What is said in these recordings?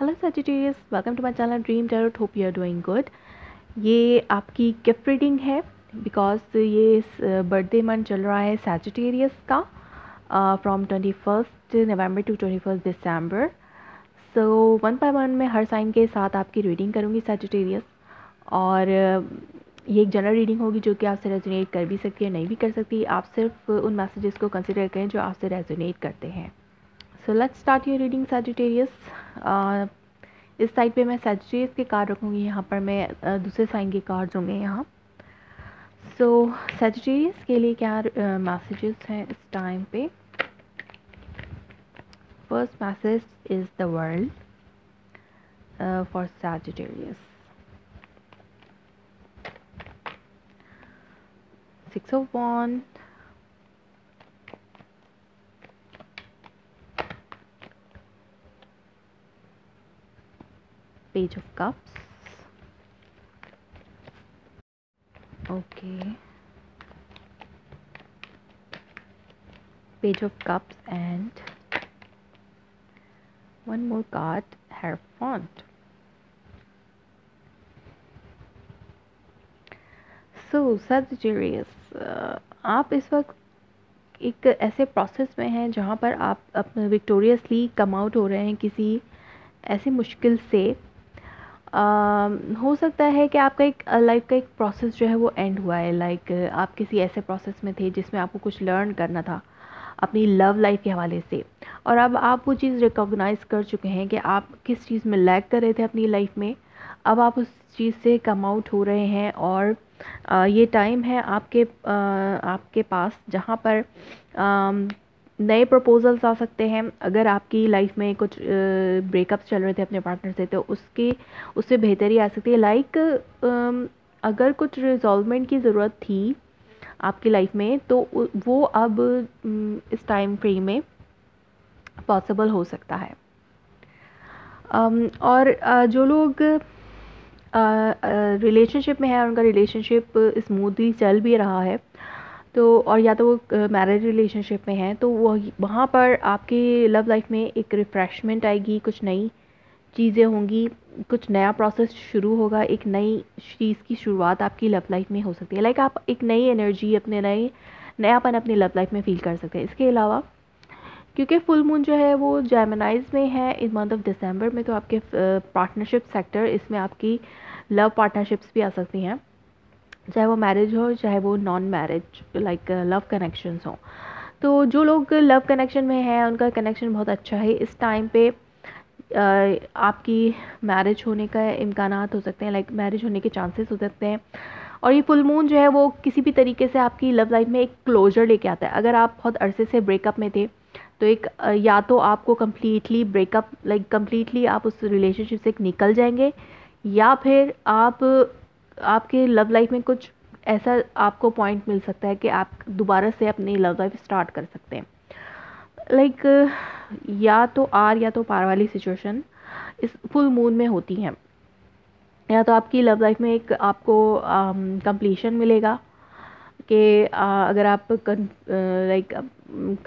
Hello Sagittarius, welcome to my channel dream tarot. Hope you are doing good. ये आपकी gift reading है because ये birthday month चल रहा है सजिटेरियस का from 21 November to 21 December. So one by one मैं हर साइन के साथ आपकी रीडिंग करूँगी सजिटेरियस। और ये एक जनरल रीडिंग होगी जो कि आपसे रेजोनेट कर भी सकती है, नहीं भी कर सकती। आप सिर्फ उन मैसेजेस को कंसिडर करें जो आपसे रेजोनेट करते हैं। So let's start your reading Sagittarius. इस साइड पे मैं सजिटेरियस के कार्ड रखूँगी, यहाँ पर मैं दूसरे साइन के कार्ड्स होंगे यहाँ। सो सजिटेरियस के लिए क्या मैसेजेस हैं इस टाइम पे। First message is the world for Sagittarius. 6 of Wands, Page of Cups, okay, Page of Cups and one more card, Hierophant. So Sagittarius, आप इस वक्त एक ऐसे प्रोसेस में हैं जहाँ पर आप अपने विक्टोरियसली कम आउट हो रहे हैं किसी ऐसी मुश्किल से। हो सकता है कि आपका एक लाइफ का एक प्रोसेस जो है वो एंड हुआ है। लाइक आप किसी ऐसे प्रोसेस में थे जिसमें आपको कुछ लर्न करना था अपनी लव लाइफ के हवाले से, और अब आप वो चीज़ रिकॉग्नाइज कर चुके हैं कि आप किस चीज़ में लैग कर रहे थे अपनी लाइफ में। अब आप उस चीज़ से कम आउट हो रहे हैं और ये टाइम है आपके पास जहाँ पर नए प्रपोजल्स आ सकते हैं। अगर आपकी लाइफ में कुछ ब्रेकअप्स चल रहे थे अपने पार्टनर से तो उससे बेहतरी आ सकती है। लाइक अगर कुछ रिजॉल्वमेंट की ज़रूरत थी आपकी लाइफ में तो वो अब इस टाइम फ्रेम में पॉसिबल हो सकता है। और जो लोग रिलेशनशिप में है, उनका रिलेशनशिप स्मूथली चल भी रहा है तो, और या तो वो मैरिज रिलेशनशिप में है तो वो वहाँ पर आपकी लव लाइफ में एक रिफ़्रेशमेंट आएगी, कुछ नई चीज़ें होंगी, कुछ नया प्रोसेस शुरू होगा, एक नई चीज़ की शुरुआत आपकी लव लाइफ में हो सकती है। लाइक आप एक नई एनर्जी अपने नयापन अपनी लव लाइफ में फील कर सकते हैं। इसके अलावा क्योंकि फुल मून जो है वो जेमिनाइज में है इस मंथ ऑफ दिसंबर में, तो आपके पार्टनरशिप सेक्टर, इसमें आपकी लव पार्टनरशिप्स भी आ सकती हैं, चाहे वो मैरिज हो चाहे वो non marriage like love connections हो। तो जो लोग लव कनेक्शन में हैं उनका कनेक्शन बहुत अच्छा है। इस टाइम पे आपकी मैरिज होने का इम्कानात हो सकते हैं, लाइक मैरिज होने के चांसेस हो सकते हैं। और ये फुल मून जो है वो किसी भी तरीके से आपकी लव लाइफ में एक क्लोजर लेके आता है। अगर आप बहुत अरसे से ब्रेकअप में थे तो एक या तो आपको कम्प्लीटली ब्रेकअप लाइक कम्प्लीटली आप उस रिलेशनशिप से निकल जाएंगे, या फिर आपके लव लाइफ में कुछ ऐसा आपको पॉइंट मिल सकता है कि आप दोबारा से अपनी लव लाइफ स्टार्ट कर सकते हैं। लाइक या तो आर या तो पार वाली सिचुएशन इस फुल मून में होती हैं। या तो आपकी लव लाइफ में एक आपको कंप्लीशन मिलेगा कि अगर आप लाइक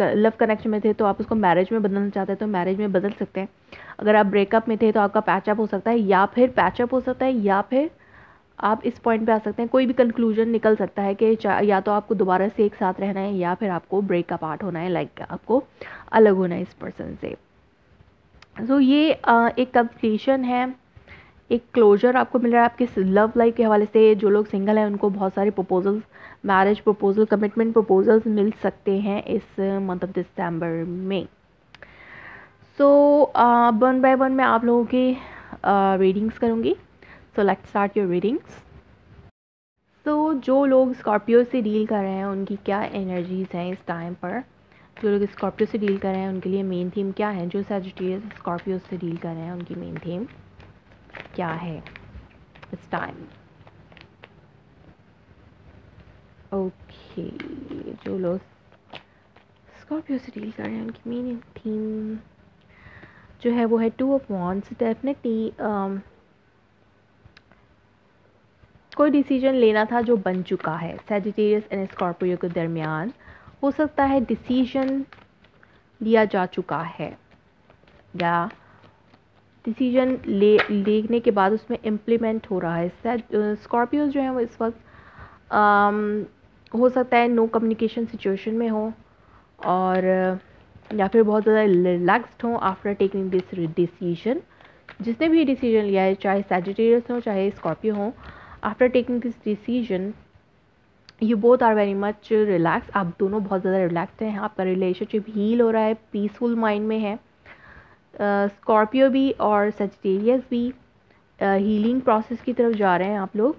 लव कनेक्शन में थे तो आप उसको मैरिज में बदलना चाहते हैं तो मैरिज में बदल सकते हैं। अगर आप ब्रेकअप में थे तो आपका पैचअप हो सकता है, या फिर पैचअप हो सकता है, या फिर आप इस पॉइंट पे आ सकते हैं। कोई भी कंक्लूजन निकल सकता है कि या तो आपको दोबारा से एक साथ रहना है या फिर आपको ब्रेकअप आउट होना है, लाइक आपको अलग होना है इस पर्सन से। तो ये एक कंप्लीशन है, एक क्लोजर आपको मिल रहा है आपके लव लाइफ के हवाले से। जो लोग सिंगल हैं उनको बहुत सारे proposals, marriage proposal, commitment proposals मिल सकते हैं इस मंथ ऑफ दिसंबर में। सो वन बाय वन मैं आप लोगों की रीडिंग्स करूँगी। So let's start your readings. तो जो लोग स्कॉर्पियो से डील कर रहे हैं उनकी क्या एनर्जीज़ हैं इस टाइम पर। जो लोग स्कॉर्पियो से डील कर रहे हैं उनके लिए मेन थीम क्या है। जो सजिटेरियस स्कॉर्पियो से डील कर रहे हैं उनकी मेन थीम क्या है इस टाइम। ओके, जो लोग स्कॉर्पियो से डील कर रहे हैं उनकी मेन थीम जो है वो है 2 of Wands। डेफिनेटली कोई डिसीजन लेना था जो बन चुका है सजिटेरियस एंड स्कॉर्पियो के दरमियान। हो सकता है डिसीजन लिया जा चुका है, या डिसीजन लेने के बाद उसमें इम्प्लीमेंट हो रहा है। स्कॉर्पियोज जो हैं वो इस वक्त हो सकता है नो कम्युनिकेशन सिचुएशन में हो, और या फिर बहुत ज़्यादा रिलैक्स्ड हों आफ्टर टेकिंग दिस डिसीजन। जिसने भी डिसीजन लिया है, चाहे सैजिटेरियस हो चाहे स्कॉर्पियो हो, after taking this decision you both are very much relax. आप दोनों बहुत ज़्यादा रिलैक्स्ड हैं, आपका रिलेशनशिप हील हो रहा है, पीसफुल माइंड में है। स्कॉर्पियो भी और सजिटेरियस भी हीलिंग प्रोसेस की तरफ जा रहे हैं। आप लोग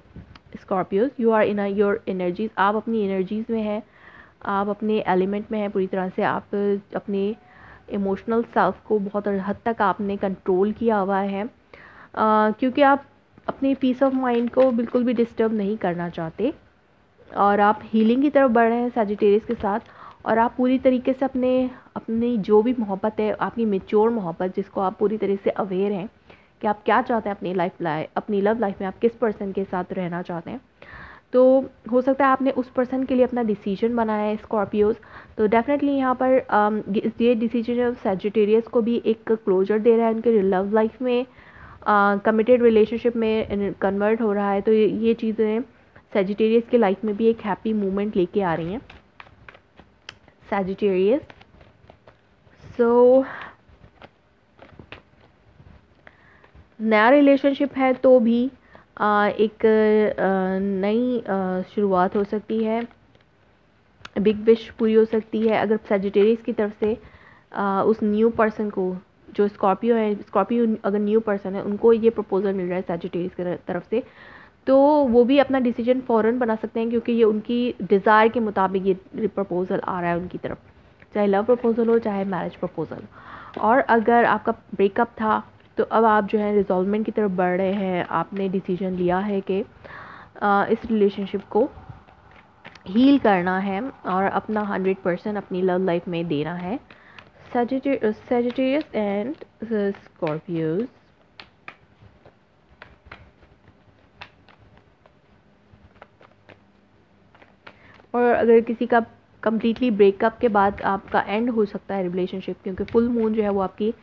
Scorpios, you are in your energies, आप अपनी एनर्जीज़ में हैं, आप अपने एलिमेंट में हैं पूरी तरह से। आप अपने इमोशनल सेल्फ को बहुत हद तक आपने कंट्रोल किया हुआ है, क्योंकि आप अपनी पीस ऑफ माइंड को बिल्कुल भी डिस्टर्ब नहीं करना चाहते, और आप हीलिंग की तरफ बढ़ रहे हैं सजिटेरियस के साथ। और आप पूरी तरीके से अपनी जो भी मोहब्बत है, आपकी मेच्योर मोहब्बत, जिसको आप पूरी तरह से अवेयर हैं कि आप क्या चाहते हैं अपनी लव लाइफ में, आप किस पर्सन के साथ रहना चाहते हैं। तो हो सकता है आपने उस पर्सन के लिए अपना डिसीजन बनाया है स्कॉर्पियोज। तो डेफिनेटली यहाँ पर ये डिसीजन सजिटेरियस को भी एक क्लोजर दे रहा है, उनके लव लाइफ में कमिटेड रिलेशनशिप में कन्वर्ट हो रहा है। तो ये चीज़ें सजिटेरियस के लाइफ में भी एक हैप्पी मोमेंट लेके आ रही हैं सजिटेरियस। सो नया रिलेशनशिप है तो भी एक नई शुरुआत हो सकती है, बिग विश पूरी हो सकती है अगर सजिटेरियस की तरफ से उस न्यू पर्सन को, जो स्कॉर्पियो है, स्कॉर्पियो अगर न्यू पर्सन है, उनको ये प्रपोजल मिल रहा है सजिटेरियस की तरफ से, तो वो भी अपना डिसीजन फ़ौरन बना सकते हैं, क्योंकि ये उनकी डिज़ायर के मुताबिक ये प्रपोज़ल आ रहा है उनकी तरफ, चाहे लव प्रपोज़ल हो चाहे मैरिज प्रपोज़ल। और अगर आपका ब्रेकअप था तो अब आप जो है रिजॉल्वमेंट की तरफ बढ़ रहे हैं, आपने डिसीजन लिया है कि इस रिलेशनशिप को हील करना है और अपना 100% अपनी लव लाइफ में देना है। सजिटेरियस एंड स्कॉर्पियोज, और अगर किसी का कम्प्लीटली ब्रेकअप के बाद आपका एंड हो सकता है रिलेशनशिप, क्योंकि फुल मून जो है वो आपकी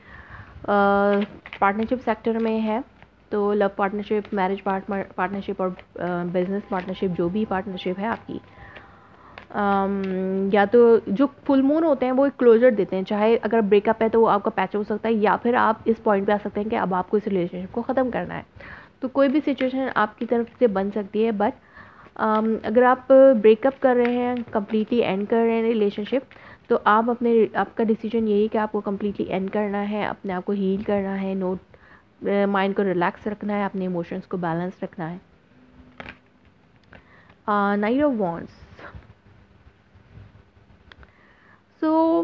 पार्टनरशिप सेक्टर में है। तो लव पार्टनरशिप, मैरिज पार्टनरशिप और बिजनेस पार्टनरशिप, जो भी पार्टनरशिप है आपकी, या तो जो फुल मून होते हैं वो एक क्लोजर देते हैं। चाहे अगर ब्रेकअप है तो वो आपका पैच हो सकता है, या फिर आप इस पॉइंट पे आ सकते हैं कि अब आपको इस रिलेशनशिप को ख़त्म करना है। तो कोई भी सिचुएशन आपकी तरफ से बन सकती है, बट अगर आप ब्रेकअप कर रहे हैं, कम्प्लीटली एंड कर रहे हैं रिलेशनशिप, तो आपका डिसीजन यही कि आपको कम्प्लीटली एंड करना है, अपने आप को हील करना है, माइंड को रिलैक्स रखना है, अपने इमोशंस को बैलेंस रखना है। Night of wands, so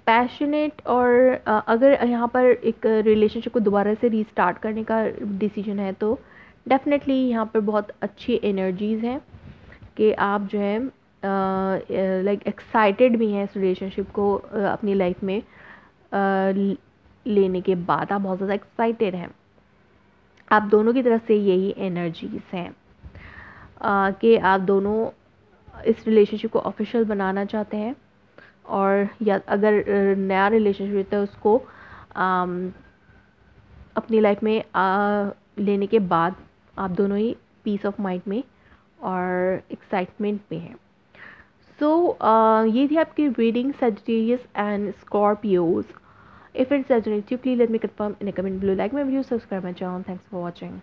passionate, और अगर यहाँ पर एक रिलेशनशिप को दोबारा से रीस्टार्ट करने का डिसीजन है तो डेफिनेटली यहाँ पर बहुत अच्छी एनर्जीज़ हैं कि आप जो है लाइक एक्साइटेड भी हैं इस रिलेशनशिप को अपनी लाइफ में लेने के बाद। आप बहुत ज़्यादा एक्साइटेड हैं, आप दोनों की तरफ से यही एनर्जीज़ हैं कि आप दोनों इस रिलेशनशिप को ऑफिशियल बनाना चाहते हैं, और या अगर नया रिलेशनशिप है उसको अपनी लाइफ में लेने के बाद आप दोनों ही पीस ऑफ माइंड में और एक्साइटमेंट में हैं। सो ये थी आपकी reading Sagittarius and Scorpios. If it's resonate you, please let me confirm in a comment below, like my video, subscribe my channel. Thanks for watching.